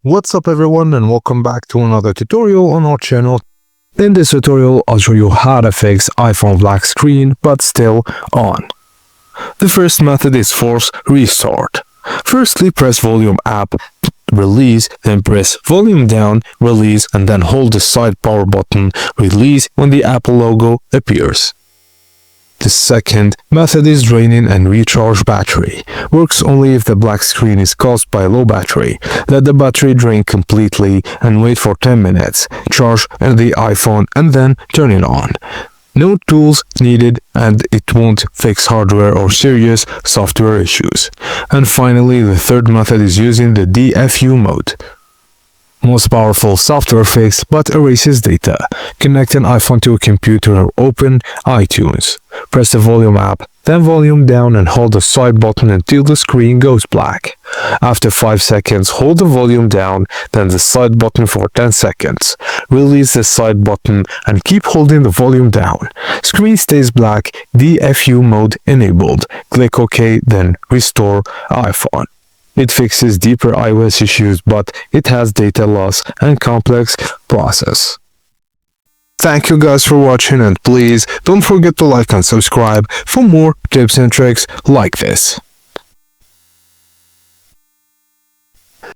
What's up everyone, and welcome back to another tutorial on our channel. In this tutorial, I'll show you how to fix iPhone black screen but still on. The first method is force restart. Firstly, press volume up, release, then press volume down, release, and then hold the side power button, release when the Apple logo appears. The second method is draining and recharge battery. Works only if the black screen is caused by low battery. Let the battery drain completely and wait for 10 minutes. Charge the iPhone and then turn it on. No tools needed, and it won't fix hardware or serious software issues. And finally, the third method is using the DFU mode. Most powerful software fix but erases data. Connect an iPhone to a computer or open iTunes. Press the volume up, then volume down and hold the side button until the screen goes black. After 5 seconds, hold the volume down, then the side button for 10 seconds. Release the side button and keep holding the volume down. Screen stays black, DFU mode enabled. Click OK, then restore iPhone. It fixes deeper iOS issues, but it has data loss and complex process. Thank you guys for watching, and please don't forget to like and subscribe for more tips and tricks like this.